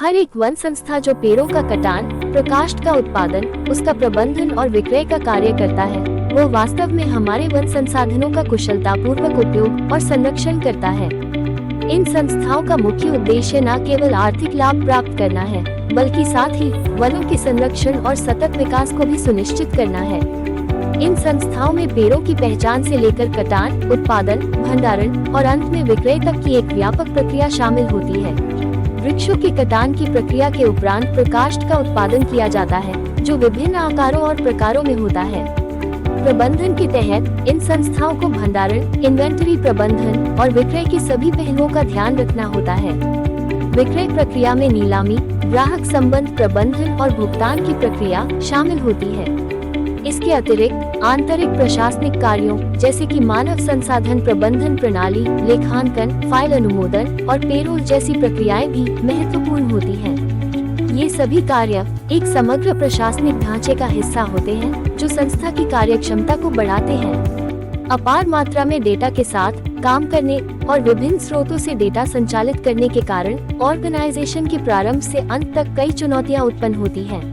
हर एक वन संस्था जो पेड़ों का कटान, प्रकाष्ठ का उत्पादन, उसका प्रबंधन और विक्रय का कार्य करता है, वो वास्तव में हमारे वन संसाधनों का कुशलतापूर्वक उपयोग और संरक्षण करता है। इन संस्थाओं का मुख्य उद्देश्य न केवल आर्थिक लाभ प्राप्त करना है, बल्कि साथ ही वनों के संरक्षण और सतत विकास को भी सुनिश्चित करना है। इन संस्थाओं में पेड़ों की पहचान से लेकर कटान, उत्पादन, भंडारण और अंत में विक्रय तक की एक व्यापक प्रक्रिया शामिल होती है। वृक्षों के कटान की प्रक्रिया के उपरांत प्रकाष्ठ का उत्पादन किया जाता है, जो विभिन्न आकारों और प्रकारों में होता है। प्रबंधन के तहत इन संस्थाओं को भंडारण, इन्वेंटरी प्रबंधन और विक्रय के सभी पहलुओं का ध्यान रखना होता है। विक्रय प्रक्रिया में नीलामी, ग्राहक संबंध प्रबंधन और भुगतान की प्रक्रिया शामिल होती है। इसके अतिरिक्त आंतरिक प्रशासनिक कार्यों जैसे कि मानव संसाधन प्रबंधन प्रणाली, लेखांकन, फाइल अनुमोदन और पेरोल जैसी प्रक्रियाएं भी महत्वपूर्ण होती हैं। ये सभी कार्य एक समग्र प्रशासनिक ढांचे का हिस्सा होते हैं, जो संस्था की कार्यक्षमता को बढ़ाते हैं। अपार मात्रा में डेटा के साथ काम करने और विभिन्न स्रोतों से डेटा संचालित करने के कारण ऑर्गेनाइजेशन के प्रारंभ से अंत तक कई चुनौतियां उत्पन्न होती हैं।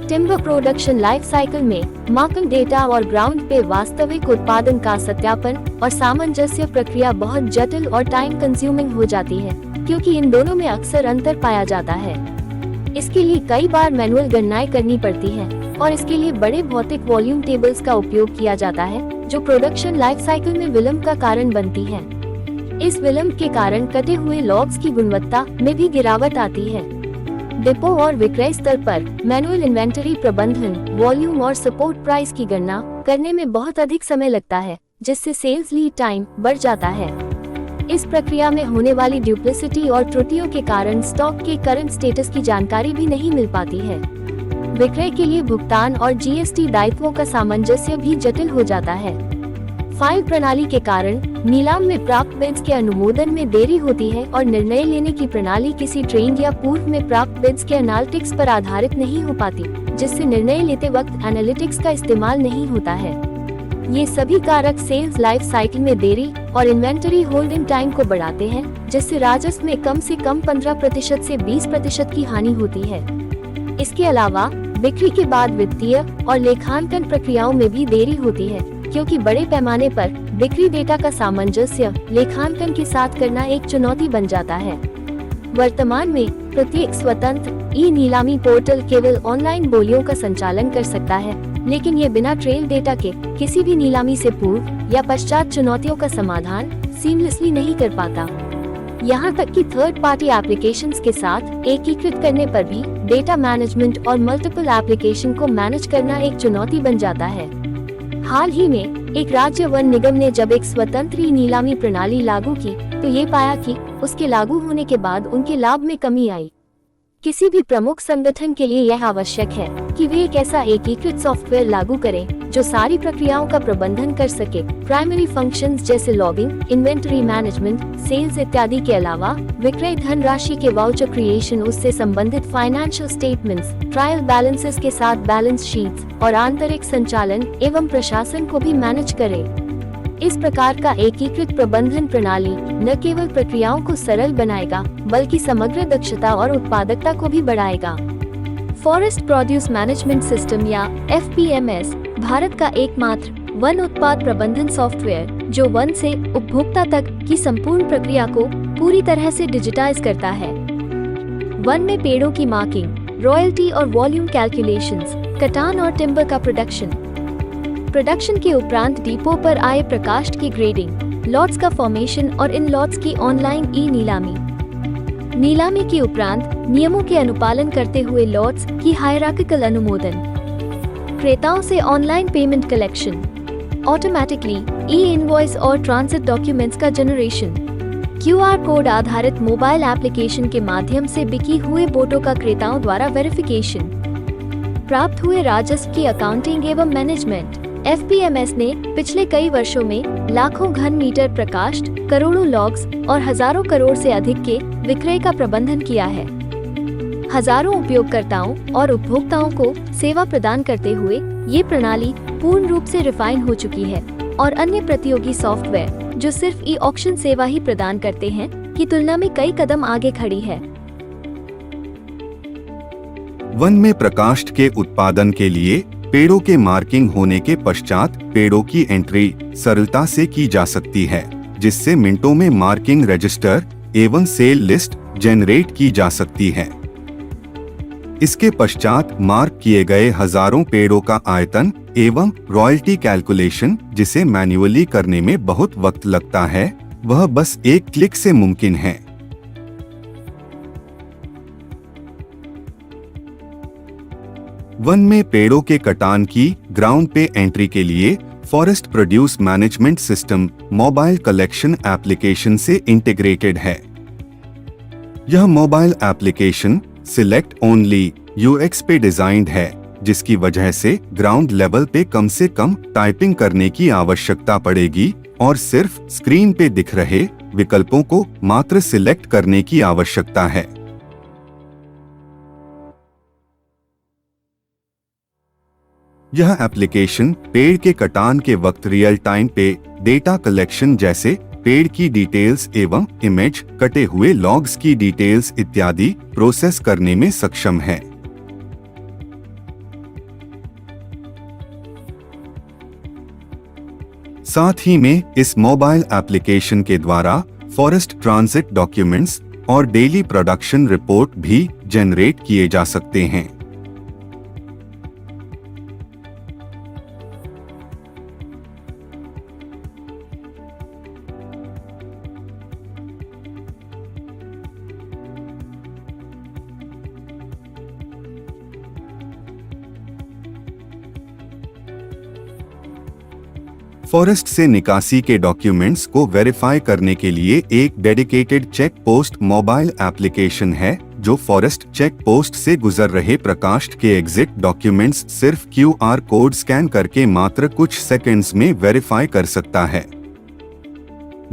टिम्बर प्रोडक्शन लाइफ साइकिल में मार्केट डेटा और ग्राउंड पे वास्तविक उत्पादन का सत्यापन और सामंजस्य प्रक्रिया बहुत जटिल और टाइम कंज्यूमिंग हो जाती है, क्योंकि इन दोनों में अक्सर अंतर पाया जाता है। इसके लिए कई बार मैनुअल गणनाएं करनी पड़ती हैं और इसके लिए बड़े भौतिक वॉल्यूम टेबल्स का उपयोग किया जाता है, जो प्रोडक्शन लाइफ साइकिल में विलंब का कारण बनती है। इस विलंब के कारण कटे हुए लॉग्स की गुणवत्ता में भी गिरावट आती है। डिपो और विक्रय स्तर पर मैनुअल इन्वेंटरी प्रबंधन, वॉल्यूम और सपोर्ट प्राइस की गणना करने में बहुत अधिक समय लगता है, जिससे सेल्स लीड टाइम बढ़ जाता है। इस प्रक्रिया में होने वाली ड्यूप्लिसिटी और त्रुटियों के कारण स्टॉक के करंट स्टेटस की जानकारी भी नहीं मिल पाती है। विक्रय के लिए भुगतान और जीएसटी दायित्वों का सामंजस्य भी जटिल हो जाता है। फाइल प्रणाली के कारण नीलाम में प्राप्त बिड्स के अनुमोदन में देरी होती है और निर्णय लेने की प्रणाली किसी ट्रेंड या पूर्व में प्राप्त बिड्स के एनालिटिक्स पर आधारित नहीं हो पाती, जिससे निर्णय लेते वक्त एनालिटिक्स का इस्तेमाल नहीं होता है। ये सभी कारक सेल्स लाइफ साइकिल में देरी और इन्वेंटरी होल्डिंग टाइम को बढ़ाते हैं, जिससे राजस्व में कम से कम 15% से 20% की हानि होती है। इसके अलावा बिक्री के बाद वित्तीय और लेखांकन प्रक्रियाओं में भी देरी होती है, क्योंकि बड़े पैमाने पर बिक्री डेटा का सामंजस्य लेखांकन के साथ करना एक चुनौती बन जाता है। वर्तमान में प्रत्येक स्वतंत्र ई नीलामी पोर्टल केवल ऑनलाइन बोलियों का संचालन कर सकता है, लेकिन ये बिना ट्रेल डेटा के किसी भी नीलामी से पूर्व या पश्चात चुनौतियों का समाधान सीमलेसली नहीं कर पाता। यहाँ तक कि थर्ड पार्टी एप्लीकेशंस के साथ एकीकृत करने पर भी डेटा मैनेजमेंट और मल्टीपल एप्लीकेशन को मैनेज करना एक चुनौती बन जाता है। हाल ही में एक राज्य वन निगम ने जब एक स्वतंत्र नीलामी प्रणाली लागू की, तो ये पाया कि उसके लागू होने के बाद उनके लाभ में कमी आई। किसी भी प्रमुख संगठन के लिए यह आवश्यक है कि वे एक ऐसा एकीकृत सॉफ्टवेयर लागू करें जो सारी प्रक्रियाओं का प्रबंधन कर सके। प्राइमरी फंक्शंस जैसे लॉगिंग, इन्वेंटरी मैनेजमेंट, सेल्स इत्यादि के अलावा विक्रय धनराशि के वाउचर क्रिएशन, उससे संबंधित फाइनेंशियल स्टेटमेंट्स, ट्रायल बैलेंसेस के साथ बैलेंस शीट्स और आंतरिक संचालन एवं प्रशासन को भी मैनेज करे। इस प्रकार का एकीकृत प्रबंधन प्रणाली न केवल प्रक्रियाओं को सरल बनाएगा, बल्कि समग्र दक्षता और उत्पादकता को भी बढ़ाएगा। फॉरेस्ट प्रोड्यूस मैनेजमेंट सिस्टम या FPMS भारत का एकमात्र वन उत्पाद प्रबंधन सॉफ्टवेयर, जो वन से उपभोक्ता तक की संपूर्ण प्रक्रिया को पूरी तरह से डिजिटाइज करता है। वन में पेड़ों की मार्किंग, रॉयल्टी और वॉल्यूम कैलकुलेशंस, कटान और टिम्बर का प्रोडक्शन के उपरांत डिपो पर आए प्रकाष्ठ की ग्रेडिंग, लॉट्स का फॉर्मेशन और इन लॉट्स की ऑनलाइन ई नीलामी के उपरांत नियमों के अनुपालन करते हुए लॉट्स की हायरार्किकल अनुमोदन, क्रेताओं से ऑनलाइन पेमेंट कलेक्शन, ऑटोमेटिकली ई इनवॉइस और ट्रांजिट डॉक्यूमेंट्स का जनरेशन, QR कोड आधारित मोबाइल एप्लीकेशन के माध्यम से बिकी हुए बोटों का क्रेताओं द्वारा वेरिफिकेशन, प्राप्त हुए राजस्व की अकाउंटिंग एवं मैनेजमेंट। FPMS ने पिछले कई वर्षों में लाखों घन मीटर प्रकाष्ठ, करोड़ों लॉग्स और हजारों करोड़ से अधिक के विक्रय का प्रबंधन किया है। हजारों उपयोगकर्ताओं और उपभोक्ताओं को सेवा प्रदान करते हुए ये प्रणाली पूर्ण रूप से रिफाइन हो चुकी है और अन्य प्रतियोगी सॉफ्टवेयर जो सिर्फ ई ऑक्शन सेवा ही प्रदान करते हैं की तुलना में कई कदम आगे खड़ी है। वन में प्रकाष्ठ के उत्पादन के लिए पेड़ों के मार्किंग होने के पश्चात पेड़ों की एंट्री सरलता से की जा सकती है, जिससे मिनटों में मार्किंग रजिस्टर एवं सेल लिस्ट जनरेट की जा सकती है। इसके पश्चात मार्क किए गए हजारों पेड़ों का आयतन एवं रॉयल्टी कैलकुलेशन, जिसे मैन्युअली करने में बहुत वक्त लगता है, वह बस एक क्लिक से मुमकिन है। वन में पेड़ों के कटान की ग्राउंड पे एंट्री के लिए forest produce management system mobile collection application से इंटीग्रेटेड है। यह mobile application select only UX पे डिजाइन्ड है, जिसकी वजह से ग्राउंड लेवल पे कम से कम टाइपिंग करने की आवश्यकता पड़ेगी और सिर्फ स्क्रीन पे दिख रहे विकल्पों को मात्र सिलेक्ट करने की आवश्यकता है। यह एप्लीकेशन पेड़ के कटान के वक्त रियल टाइम पे डेटा कलेक्शन जैसे पेड़ की डिटेल्स एवं इमेज, कटे हुए लॉग्स की डिटेल्स इत्यादि प्रोसेस करने में सक्षम है। साथ ही में इस मोबाइल एप्लीकेशन के द्वारा फॉरेस्ट ट्रांजिट डॉक्यूमेंट्स और डेली प्रोडक्शन रिपोर्ट भी जनरेट किए जा सकते हैं। फॉरेस्ट से निकासी के डॉक्यूमेंट्स को वेरीफाई करने के लिए एक dedicated check post mobile application है, जो फॉरेस्ट चेक पोस्ट से गुजर रहे प्रकाष्ठ के एग्जिट डॉक्यूमेंट्स सिर्फ QR कोड स्कैन करके मात्र कुछ सेकंड्स में वेरीफाई कर सकता है।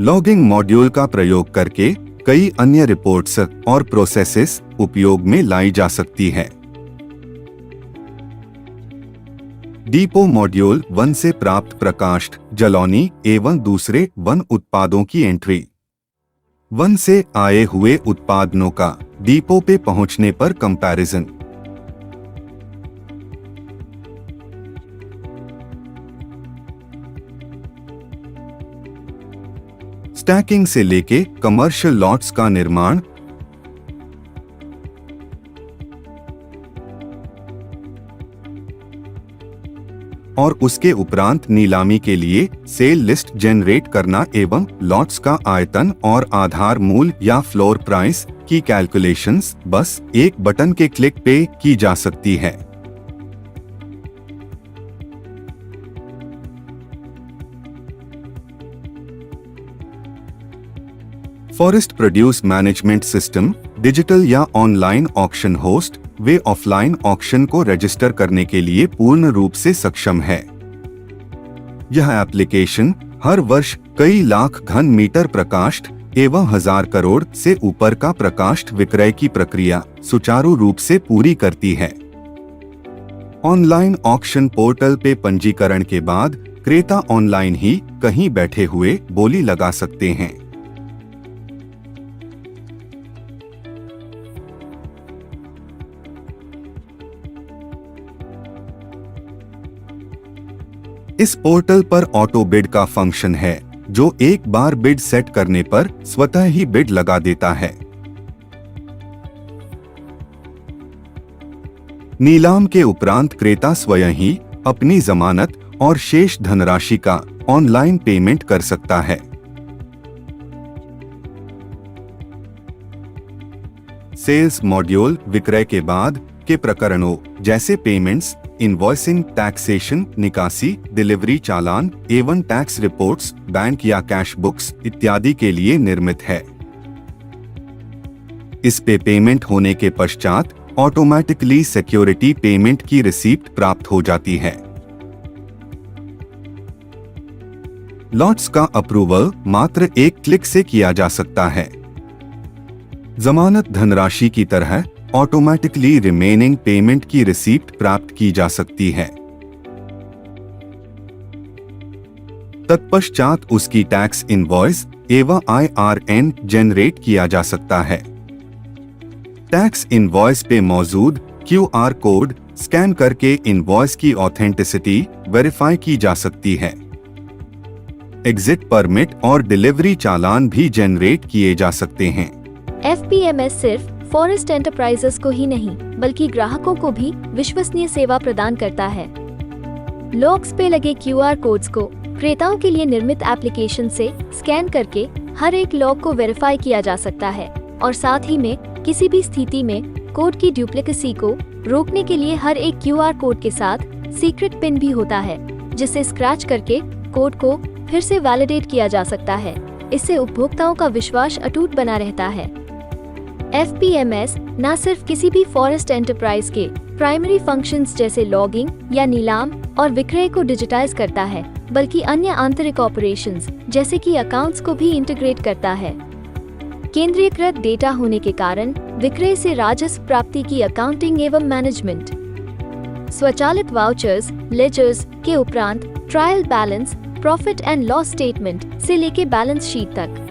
लॉगिंग मॉड्यूल का प्रयोग करके कई अन्य रिपोर्ट्स और प्रोसेसेस उपयोग में लाई जा सकती है। डिपो मॉड्यूल वन से प्राप्त प्रकाष्ठ, जलौनी एवं दूसरे वन उत्पादों की एंट्री, वन से आए हुए उत्पादनों का डिपो पे पहुंचने पर कंपैरिजन, स्टैकिंग से लेके कमर्शियल लॉट्स का निर्माण, और उसके उपरांत नीलामी के लिए सेल लिस्ट जनरेट करना एवं लॉट्स का आयतन और आधार मूल्य या फ्लोर प्राइस की कैलकुलेशंस बस एक बटन के क्लिक पे की जा सकती है। Forest produce management system digital या ऑनलाइन ऑक्शन होस्ट वे ऑफलाइन ऑक्शन को रजिस्टर करने के लिए पूर्ण रूप से सक्षम है। यह एप्लीकेशन हर वर्ष कई लाख घन मीटर प्रकाष्ठ एवं 1000 करोड़ से ऊपर का प्रकाष्ठ विक्रय की प्रक्रिया सुचारू रूप से पूरी करती है। ऑनलाइन ऑक्शन पोर्टल पे पंजीकरण के बाद क्रेता ऑनलाइन ही कहीं बैठे हुए बोली लगा सकते हैं। इस पोर्टल पर ऑटो बिड का फंक्शन है, जो एक बार बिड सेट करने पर स्वतः ही बिड लगा देता है। नीलाम के उपरांत क्रेता स्वयं ही अपनी जमानत और शेष धनराशि का ऑनलाइन पेमेंट कर सकता है। सेल्स मॉड्यूल विक्रय के बाद के प्रकरणों जैसे पेमेंट्स, इनवॉइसिंग, टैक्सेशन, निकासी, डिलीवरी चालान एवं टैक्स रिपोर्ट्स, बैंक या कैश बुक्स इत्यादि के लिए निर्मित है। इस पे पेमेंट होने के पश्चात ऑटोमेटिकली सिक्योरिटी पेमेंट की रिसीप्ट प्राप्त हो जाती है। लॉट्स का अप्रूवल मात्र एक क्लिक से किया जा सकता है। जमानत धनराशि की तरह ऑटोमेटिकली रिमेनिंग पेमेंट की रिसीप्ट प्राप्त की जा सकती है। तत्पश्चात उसकी टैक्स इनवॉइस एवं IRN जनरेट किया जा सकता है। टैक्स इनवॉइस पे मौजूद QR कोड स्कैन करके इनवॉइस की ऑथेंटिसिटी वेरीफाई की जा सकती है। एग्जिट परमिट और डिलीवरी चालान भी जनरेट किए जा सकते हैं। FPMS सिर्फ फॉरेस्ट एंटरप्राइजेस को ही नहीं बल्कि ग्राहकों को भी विश्वसनीय सेवा प्रदान करता है। लॉक्स पे लगे QR कोड्स को क्रेताओं के लिए निर्मित एप्लीकेशन से स्कैन करके हर एक लॉक को वेरीफाई किया जा सकता है और साथ ही में किसी भी स्थिति में कोड की डुप्लीकेसी को रोकने के लिए हर एक QR कोड के साथ सीक्रेट पिन भी होता है, जिसे स्क्रैच करके कोड को फिर से वैलिडेट किया जा सकता है। इससे उपभोक्ताओं का विश्वास अटूट बना रहता है। FPMS न सिर्फ किसी भी फॉरेस्ट एंटरप्राइज के प्राइमरी फंक्शंस जैसे लॉगिंग या नीलाम और विक्रय को डिजिटाइज करता है, बल्कि अन्य आंतरिक ऑपरेशंस जैसे कि अकाउंट्स को भी इंटीग्रेट करता है। केंद्रीकृत डेटा होने के कारण विक्रय से राजस्व प्राप्ति की अकाउंटिंग एवं मैनेजमेंट, स्वचालित वाउचर्स, लेजर्स के उपरांत trial balance, profit and loss statement से लेके बैलेंस शीट तक।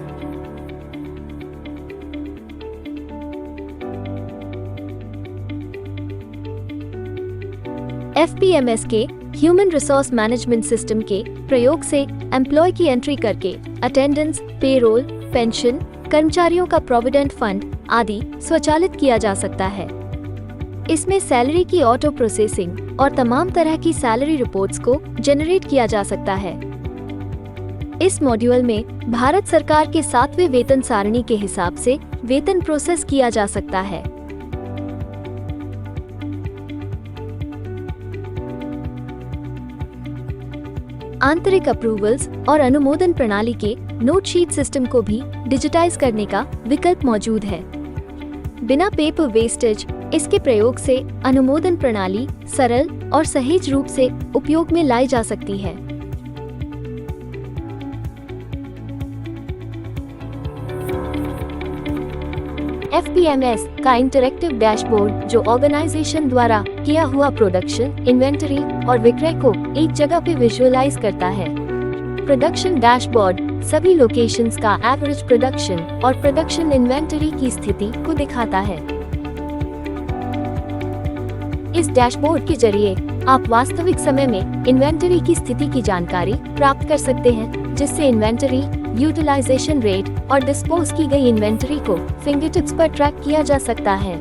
FPMS के ह्यूमन रिसोर्स मैनेजमेंट सिस्टम के प्रयोग से एम्प्लॉय की एंट्री करके अटेंडेंस, पेरोल, पेंशन, कर्मचारियों का प्रोविडेंट फंड आदि स्वचालित किया जा सकता है। इसमें सैलरी की ऑटो प्रोसेसिंग और तमाम तरह की सैलरी रिपोर्ट्स को जनरेट किया जा सकता है। इस मॉड्यूल में भारत सरकार के 7वें वेतन सारणी के हिसाब से वेतन प्रोसेस किया जा सकता है। आंतरिक अप्रूवल्स और अनुमोदन प्रणाली के नोट शीट सिस्टम को भी डिजिटाइज करने का विकल्प मौजूद है। बिना पेपर वेस्टेज इसके प्रयोग से अनुमोदन प्रणाली सरल और सहज रूप से उपयोग में लाई जा सकती है। FPMS का इंटरैक्टिव डैशबोर्ड जो ऑर्गेनाइजेशन द्वारा किया हुआ प्रोडक्शन, इन्वेंटरी और विक्रय को एक जगह पे विजुअलाइज करता है। प्रोडक्शन डैशबोर्ड सभी लोकेशंस का एवरेज प्रोडक्शन और प्रोडक्शन इन्वेंटरी की स्थिति को दिखाता है। इस डैशबोर्ड के जरिए आप वास्तविक समय में इन्वेंटरी की स्थिति की जानकारी प्राप्त कर सकते हैं, जिससे इन्वेंटरी यूटिलाइजेशन रेट और डिस्पोज की गई इन्वेंटरी को फिंगरटिप्स पर ट्रैक किया जा सकता है।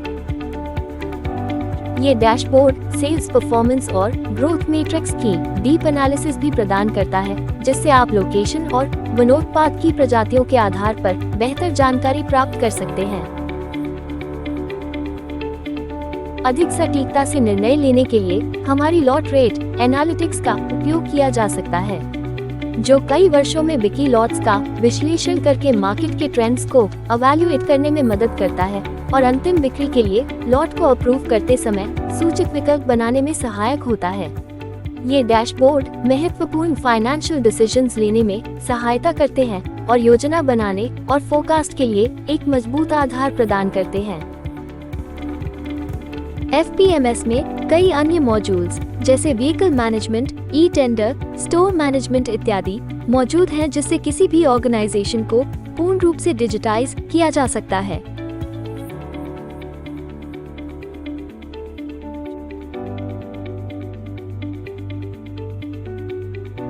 ये डैशबोर्ड सेल्स परफॉर्मेंस और ग्रोथ मैट्रिक्स की डीप एनालिसिस भी प्रदान करता है, जिससे आप लोकेशन और वनोत्पाद की प्रजातियों के आधार पर बेहतर जानकारी प्राप्त कर सकते हैं। अधिक सटीकता से निर्णय लेने के लिए हमारी लॉट रेट एनालिटिक्स का उपयोग किया जा सकता है, जो कई वर्षों में बिकी लॉट्स का विश्लेषण करके मार्केट के ट्रेंड्स को इवैल्यूएट करने में मदद करता है और अंतिम बिक्री के लिए लॉट को अप्रूव करते समय सूचित विकल्प बनाने में सहायक होता है। ये डैशबोर्ड महत्वपूर्ण फाइनेंशियल डिसीजंस लेने में सहायता करते हैं और योजना बनाने और फोरकास्ट के लिए एक मजबूत आधार प्रदान करते हैं। FPMS में कई अन्य मॉड्यूल्स जैसे vehicle management, e-tender, store management इत्यादि मौजूद हैं, जिससे किसी भी ऑर्गेनाइजेशन को पूर्ण रूप से डिजिटाइज किया जा सकता है।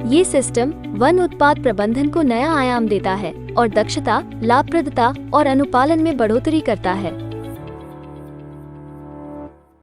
ये सिस्टम वन उत्पाद प्रबंधन को नया आयाम देता है और दक्षता, लाभप्रदता और अनुपालन में बढ़ोतरी करता है।